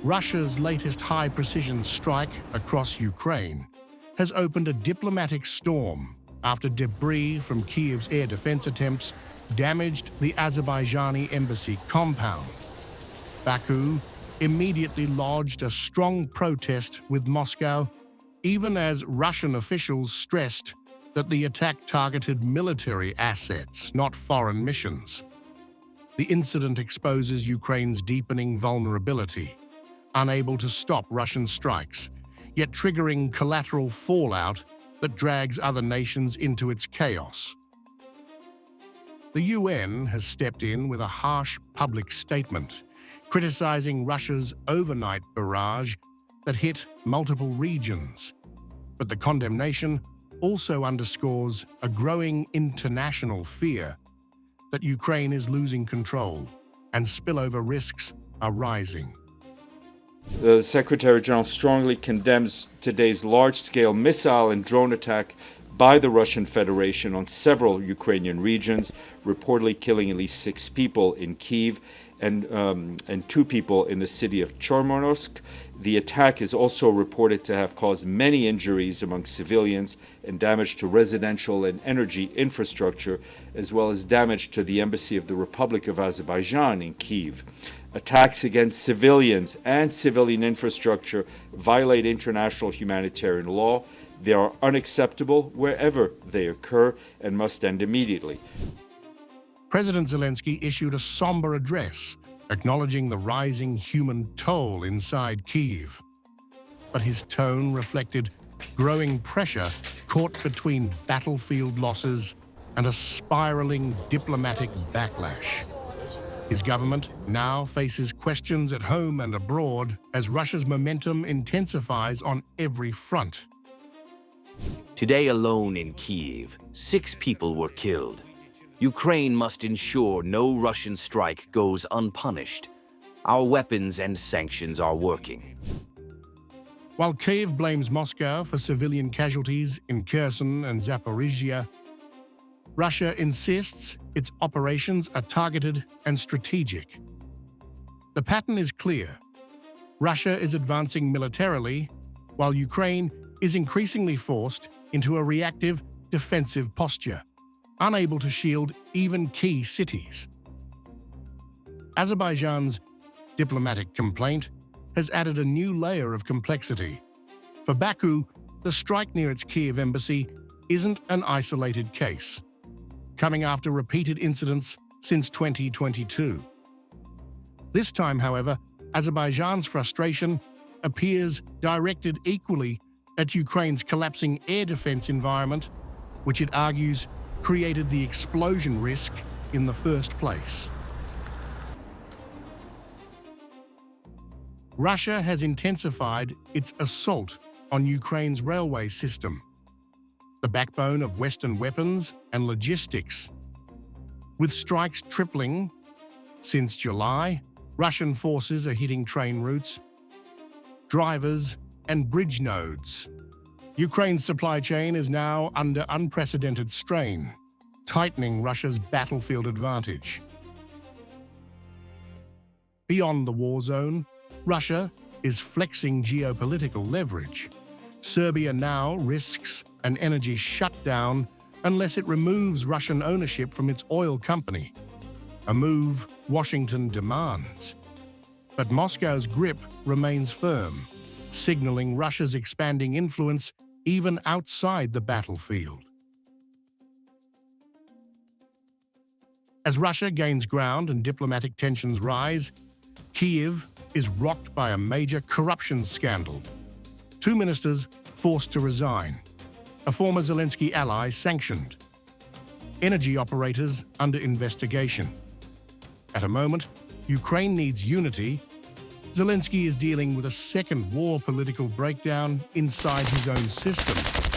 Russia's latest high-precision strike across Ukraine has opened a diplomatic storm after debris from Kyiv's air defense attempts damaged the Azerbaijani embassy compound. Baku immediately lodged a strong protest with Moscow, even as Russian officials stressed that the attack targeted military assets, not foreign missions. The incident exposes Ukraine's deepening vulnerability, unable to stop Russian strikes, yet triggering collateral fallout that drags other nations into its chaos. The UN has stepped in with a harsh public statement, criticizing Russia's overnight barrage that hit multiple regions. But the condemnation also underscores a growing international fear that Ukraine is losing control and spillover risks are rising. The Secretary General strongly condemns today's large-scale missile and drone attack by the Russian Federation on several Ukrainian regions, reportedly killing at least 6 people in Kyiv and 2 people in the city of Chormonovsk. The attack is also reported to have caused many injuries among civilians and damage to residential and energy infrastructure, as well as damage to the embassy of the Republic of Azerbaijan in Kyiv. Attacks against civilians and civilian infrastructure violate international humanitarian law. They are unacceptable wherever they occur and must end immediately. President Zelensky issued a somber address, acknowledging the rising human toll inside Kyiv. But his tone reflected growing pressure caught between battlefield losses and a spiraling diplomatic backlash. His government now faces questions at home and abroad as Russia's momentum intensifies on every front. Today alone in Kyiv, 6 people were killed. Ukraine must ensure no Russian strike goes unpunished. Our weapons and sanctions are working. While Kyiv blames Moscow for civilian casualties in Kherson and Zaporizhia, Russia insists its operations are targeted and strategic. The pattern is clear. Russia is advancing militarily, while Ukraine is increasingly forced into a reactive, defensive posture, unable to shield even key cities. Azerbaijan's diplomatic complaint has added a new layer of complexity. For Baku, the strike near its Kyiv embassy isn't an isolated case, coming after repeated incidents since 2022. This time, however, Azerbaijan's frustration appears directed equally at Ukraine's collapsing air defense environment, which it argues created the explosion risk in the first place. Russia has intensified its assault on Ukraine's railway system, the backbone of Western weapons and logistics. With strikes tripling since July, Russian forces are hitting train routes, drivers, and bridge nodes. Ukraine's supply chain is now under unprecedented strain, tightening Russia's battlefield advantage. Beyond the war zone, Russia is flexing geopolitical leverage. Serbia now risks an energy shutdown unless it removes Russian ownership from its oil company, a move Washington demands. But Moscow's grip remains firm, signaling Russia's expanding influence even outside the battlefield. As Russia gains ground and diplomatic tensions rise, Kyiv is rocked by a major corruption scandal. 2 ministers forced to resign, a former Zelensky ally sanctioned, energy operators under investigation. At a moment Ukraine needs unity, Zelensky is dealing with a second war political breakdown inside his own system.